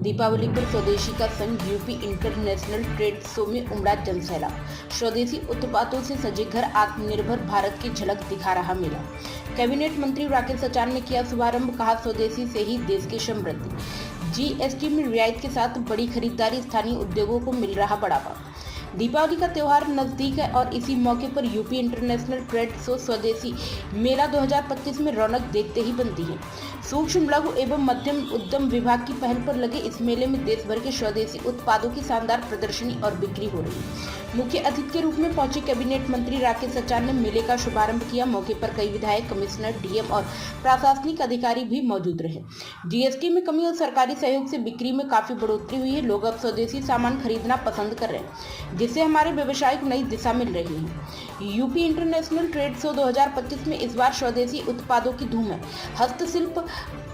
दीपावली पर स्वदेशी का संग यूपी इंटरनेशनल ट्रेड शो में उमड़ा जनसैलाब। स्वदेशी उत्पादों से सजे घर, आत्मनिर्भर भारत की झलक दिखा रहा मेला। कैबिनेट मंत्री राकेश सचान ने किया शुभारंभ, कहा स्वदेशी से ही देश की समृद्धि। जीएसटी में रियायत के साथ बड़ी खरीदारी, स्थानीय उद्योगों को मिल रहा बढ़ावा। दीपावली का त्यौहार नजदीक है और इसी मौके पर यूपी इंटरनेशनल ट्रेड शो स्वदेशी मेला 2025 में रौनक देखते ही बनती है। सूक्ष्म लघु एवं मध्यम उद्यम विभाग की पहल पर लगे इस मेले में देश भर के स्वदेशी उत्पादों की शानदार प्रदर्शनी और बिक्री हो रही है। मुख्य अतिथि के रूप में पहुंचे कैबिनेट मंत्री राकेश सचान ने मेले का शुभारंभ किया। मौके पर कई विधायक, कमिश्नर, डीएम और प्रशासनिक अधिकारी भी मौजूद रहे। जीएसटी में कमी और सरकारी सहयोग से बिक्री में काफी बढ़ोतरी हुई है। लोग अब स्वदेशी सामान खरीदना पसंद कर रहे हैं, जिससे हमारे व्यवसाय को नई दिशा मिल रही है। यूपी इंटरनेशनल ट्रेड शो 2025 में इस बार स्वदेशी उत्पादों की धूम है। हस्तशिल्प,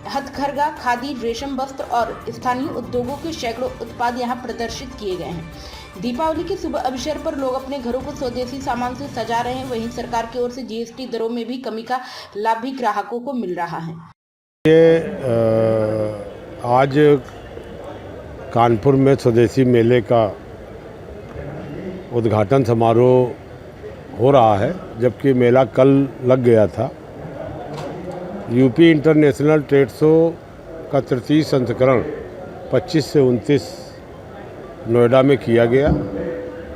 हथकरघा, खादी, रेशम वस्त्र और स्थानीय उद्योगों के सैकड़ों उत्पाद यहाँ प्रदर्शित किए गए हैं। दीपावली के शुभ अवसर पर लोग अपने घरों को स्वदेशी सामान से सजा रहे हैं। वहीं सरकार की ओर से जीएसटी दरों में भी कमी का लाभ भी ग्राहकों को मिल रहा है। आज कानपुर में स्वदेशी मेले का उद्घाटन समारोह हो रहा है, जबकि मेला कल लग गया था। यूपी इंटरनेशनल ट्रेड शो का तृतीय संस्करण 25 से 29 नोएडा में किया गया।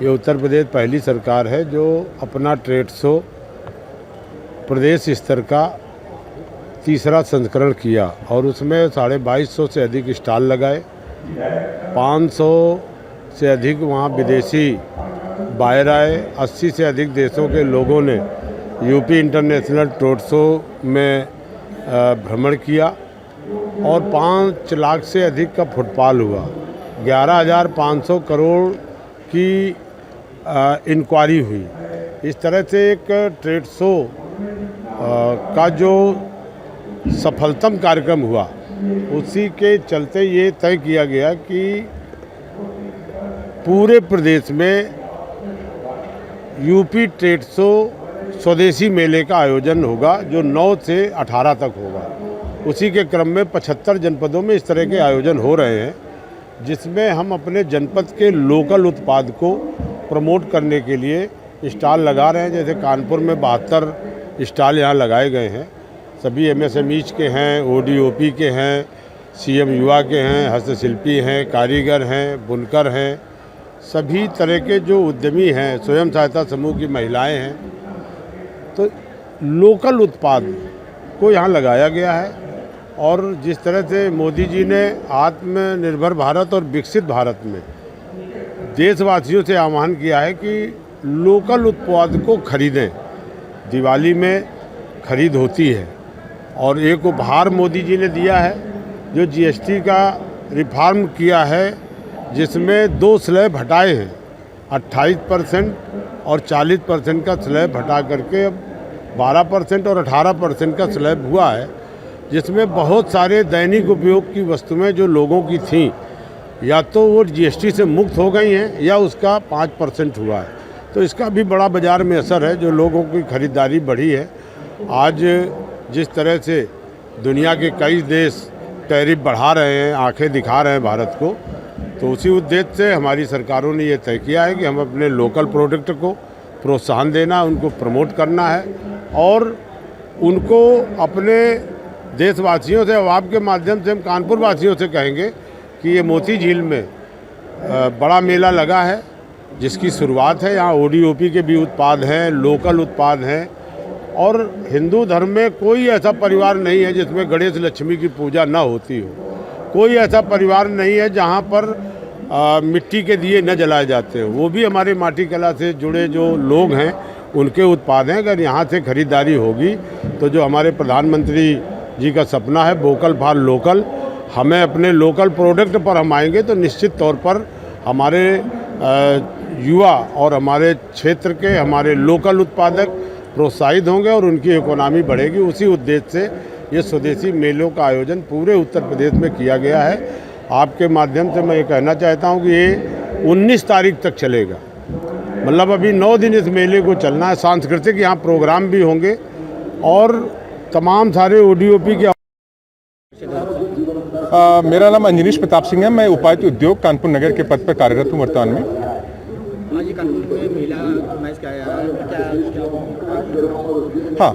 ये उत्तर प्रदेश पहली सरकार है जो अपना ट्रेड शो प्रदेश स्तर का तीसरा संस्करण किया और उसमें 2250 से अधिक स्टॉल लगाए। 500 से अधिक वहाँ विदेशी बाहर आए। 80 से अधिक देशों के लोगों ने यूपी इंटरनेशनल ट्रेड शो में भ्रमण किया और 5 लाख से अधिक का फुटफॉल हुआ। 11,500 करोड़ की इंक्वायरी हुई। इस तरह से एक ट्रेड शो का जो सफलतम कार्यक्रम हुआ, उसी के चलते ये तय किया गया कि पूरे प्रदेश में यूपी ट्रेड शो स्वदेशी मेले का आयोजन होगा, जो 9 से 18 तक होगा। उसी के क्रम में 75 जनपदों में इस तरह के आयोजन हो रहे हैं, जिसमें हम अपने जनपद के लोकल उत्पाद को प्रमोट करने के लिए स्टॉल लगा रहे हैं। जैसे कानपुर में 72 स्टॉल यहाँ लगाए गए हैं। सभी एमएसएमईज के हैं, ओडीओपी के हैं, सीएम युवा के हैं, हस्तशिल्पी हैं, कारीगर हैं, बुनकर हैं, सभी तरह के जो उद्यमी हैं, स्वयं सहायता समूह की महिलाएं हैं। तो लोकल उत्पाद को यहाँ लगाया गया है। और जिस तरह से मोदी जी ने आत्मनिर्भर भारत और विकसित भारत में देशवासियों से आह्वान किया है कि लोकल उत्पाद को खरीदें। दिवाली में खरीद होती है और एक उपहार मोदी जी ने दिया है, जो जीएसटी का रिफॉर्म किया है, जिसमें 2 स्लैब हटाए हैं। 28% और 40% का स्लैब हटा करके अब 12% और 18% का स्लैब हुआ है, जिसमें बहुत सारे दैनिक उपयोग की वस्तुएं जो लोगों की थीं, या तो वो जीएसटी से मुक्त हो गई हैं या उसका 5% हुआ है। तो इसका भी बड़ा बाज़ार में असर है, जो लोगों की खरीदारी बढ़ी है। आज जिस तरह से दुनिया के कई देश टैरिफ बढ़ा रहे हैं, आंखें दिखा रहे हैं भारत को, तो उसी उद्देश्य से हमारी सरकारों ने ये तय किया है कि हम अपने लोकल प्रोडक्ट को प्रोत्साहन देना, उनको प्रमोट करना है और उनको अपने देशवासियों से, अब आपके माध्यम से हम कानपुर वासियों से कहेंगे कि ये मोती झील में बड़ा मेला लगा है, जिसकी शुरुआत है। यहाँ ओडीओपी के भी उत्पाद हैं, लोकल उत्पाद हैं। और हिंदू धर्म में कोई ऐसा परिवार नहीं है जिसमें गणेश लक्ष्मी की पूजा ना होती हो। कोई ऐसा परिवार नहीं है जहाँ पर मिट्टी के दिए न जलाए जाते हैं। वो भी हमारे माटी कला से जुड़े जो लोग हैं, उनके उत्पाद हैं। अगर यहाँ से खरीदारी होगी तो जो हमारे प्रधानमंत्री जी का सपना है, वोकल फॉर लोकल, हमें अपने लोकल प्रोडक्ट पर हम आएंगे तो निश्चित तौर पर हमारे युवा और हमारे क्षेत्र के, हमारे लोकल उत्पादक प्रोत्साहित होंगे और उनकी इकोनॉमी बढ़ेगी। उसी उद्देश्य से ये स्वदेशी मेलों का आयोजन पूरे उत्तर प्रदेश में किया गया है। आपके माध्यम से मैं ये कहना चाहता हूँ कि ये 19 तारीख तक चलेगा, मतलब अभी 9 दिन इस मेले को चलना है। सांस्कृतिक यहाँ प्रोग्राम भी होंगे और तमाम सारे ओडीओपी के मेरा नाम अंजनीश प्रताप सिंह है। मैं उपायुक्त उद्योग कानपुर नगर के पद पर कार्यरत हूँ वर्तमान में। आज ये कानपुर में महिला मैच का हाँ,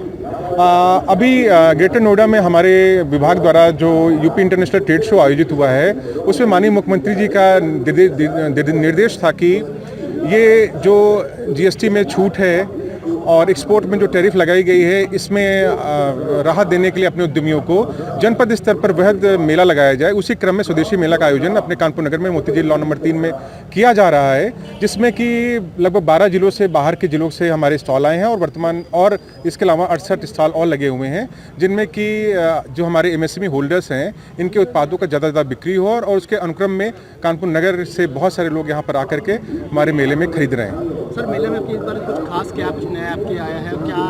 अभी ग्रेटर नोएडा में हमारे विभाग द्वारा जो यूपी इंटरनेशनल ट्रेड शो आयोजित हुआ है, उसमें माननीय मुख्यमंत्री जी का निर्देश था कि ये जो जीएसटी में छूट है और एक्सपोर्ट में जो टैरिफ लगाई गई है, इसमें राहत देने के लिए अपने उद्यमियों को जनपद स्तर पर वृहद मेला लगाया जाए। उसी क्रम में स्वदेशी मेला का आयोजन अपने कानपुर नगर में मोती झील लॉ नंबर 3 में किया जा रहा है, जिसमें कि लगभग 12 जिलों से बाहर के जिलों से हमारे स्टॉल आए हैं और वर्तमान और इसके अलावा 68 स्टॉल और लगे हुए हैं, जिनमें कि जो हमारे एमएसएमई होल्डर्स हैं, इनके उत्पादों का ज़्यादा बिक्री हो और उसके अनुक्रम में कानपुर नगर से बहुत सारे लोग यहाँ पर आकर के हमारे मेले में खरीद रहे हैं। सर, मेले में आपकी इस बार कुछ खास क्या, कुछ नया आपके आया है क्या?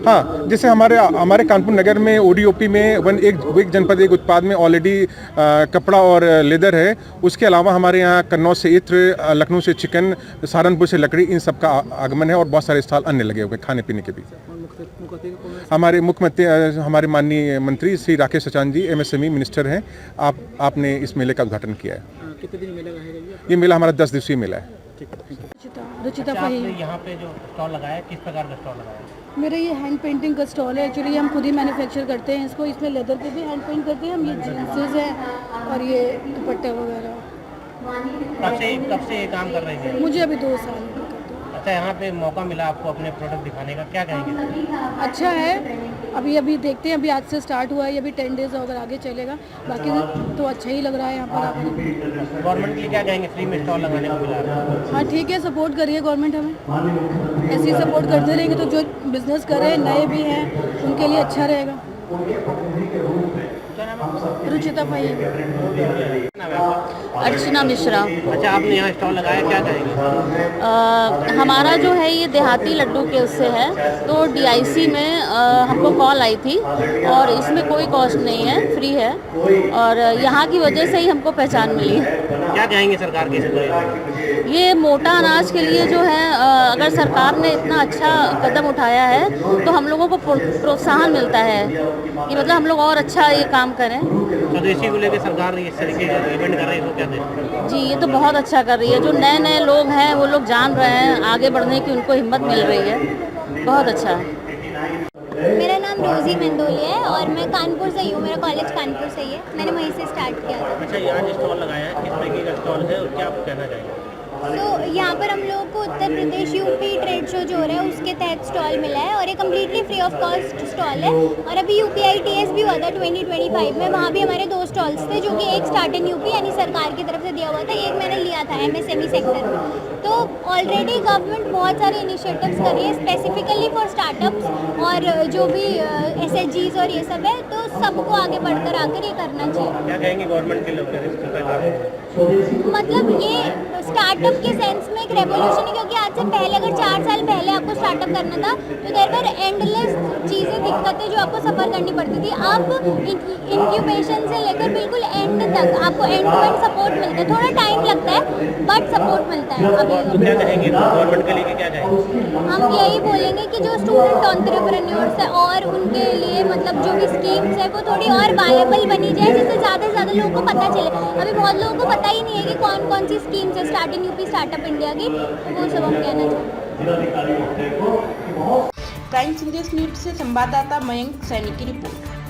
हाँ, जैसे हमारे कानपुर नगर में ओडीओपी में एक जनपद एक उत्पाद में ऑलरेडी कपड़ा और लेदर है। उसके अलावा हमारे यहाँ कन्नौज से इत्र, लखनऊ से चिकन, सहारनपुर से लकड़ी, इन सब का आगमन है और बहुत सारे स्टॉल अन्य लगे हुए खाने पीने के भी। हमारे मुख्यमंत्री हमारे माननीय मंत्री श्री राकेश सचान जी एमएसएमई मिनिस्टर हैं। आपने इस मेले का उद्घाटन किया है। कितने दिन मेला रहेगा? ये मेला हमारा 10 दिवसीय मेला है। रुचिता आपने यहाँ पे जो स्टॉल लगाया है, किस प्रकार का स्टॉल लगाया है? मेरा ये हैंड पेंटिंग का स्टॉल है। एक्चुअली हम खुद ही मैन्युफैक्चर करते हैं इसको। इसमें लेदर पे भी हैंड पेंट करते हैं हम। ये जीन्सेस हैं और ये दुपट्टे वगैरह। कब से ये काम कर रहे हैं? मुझे अभी 2 साल हो गए। अच्छा, यहाँ पे मौका मिला आपको अपने प्रोडक्ट दिखाने का, क्या कहेंगे? अच्छा है। अभी देखते हैं, अभी आज से स्टार्ट हुआ है, अभी 10 डेज अगर आगे चलेगा, बाकी तो अच्छा ही लग रहा है यहाँ पर आपको। गवर्नमेंट के लिए क्या कहेंगे, फ्री में स्टॉल लगाने को मिला? हाँ ठीक है, सपोर्ट करिए गवर्नमेंट हमें। ऐसे ही सपोर्ट करते रहेंगे तो जो बिजनेस कर रहे हैं, नए भी हैं, उनके लिए अच्छा रहेगा। रुचिता भाई। अर्चना मिश्रा। अच्छा, आपने यहाँ स्टॉल लगाया, क्या कहेंगे? हमारा जो है ये देहाती लड्डू के उससे है, तो डीआईसी में हमको कॉल आई थी और इसमें कोई कॉस्ट नहीं है, फ्री है और यहाँ की वजह से ही हमको पहचान मिली। क्या कहेंगे सरकार के इस? ये मोटा अनाज के लिए जो है, अगर सरकार ने इतना अच्छा कदम उठाया है तो हम लोगों को प्रोत्साहन मिलता है कि मतलब हम लोग और अच्छा ये काम करें। स्वदेशी को लेकर सरकार इस तरीके का इवेंट कर रही है, तो क्या दें? जी, ये तो बहुत अच्छा कर रही है। जो नए नए लोग हैं वो लोग जान रहे हैं, आगे बढ़ने की उनको हिम्मत मिल रही है। बहुत अच्छा है। मेरा नाम रोजी मंडोली है और मैं कानपुर से ही हूँ। मेरा कॉलेज कानपुर से ही है। मैंने वहीं से स्टार्ट किया था। अच्छा, यहाँ जो स्टॉल लगाया है, किस तरीके का स्टॉल है और क्या आप कहना चाहेंगे? तो यहाँ पर हम लोगों को Uttar Pradesh UP trade show जो हो रहा है उसके तहत स्टॉल मिला है और ये completely free of cost stall है। और अभी UPITS भी हुआ था 2025 में, वहाँ भी हमारे 2 स्टॉल्स थे, जो कि एक स्टार्ट इन यूपी यानी सरकार की तरफ से दिया हुआ था, एक मैंने लिया था MSME सेक्टर में। तो ऑलरेडी गवर्नमेंट बहुत सारे इनिशिएटिव्स कर रही है स्पेसिफिकली फॉर स्टार्टअप्स और जो भी SHGs और ये सब है, तो सबको आगे बढ़कर आकर ये करना चाहिए। क्या कहेंगे गवर्नमेंट के लोग? मतलब ये स्टार्टअप के सेंस में एक रेवोल्यूशन है, क्योंकि आज से पहले अगर 4 साल पहले आपको स्टार्टअप करना था तो देयर वर एंडलेस चीज़ें, दिक्कतें जो आपको सफ़र करनी पड़ती थी। अब इंक्यूबेशन से लेकर बिल्कुल एंड तक आपको एंड टू एंड सपोर्ट मिलता है। थोड़ा टाइम लगता है बट सपोर्ट मिलता है। अभी क्या कहेंगे गवर्नमेंट के लिए, क्या कहेंगे? हम यही बोलेंगे कि जो स्टूडेंट एंटरप्रेन्योर्स है और उनके लिए मतलब जो भी स्कीम्स है वो थोड़ी और वायबल बनी जाए, जिससे ज़्यादा से ज़्यादा लोगों को पता चले। अभी बहुत लोगों को पता ही नहीं है कि कौन कौन सी स्कीम्स है start in UP, startup India की, वो सब हम कहना चाहते हैं। प्राइम संदेश न्यूज से संवाददाता मयंक सैनी की रिपोर्ट।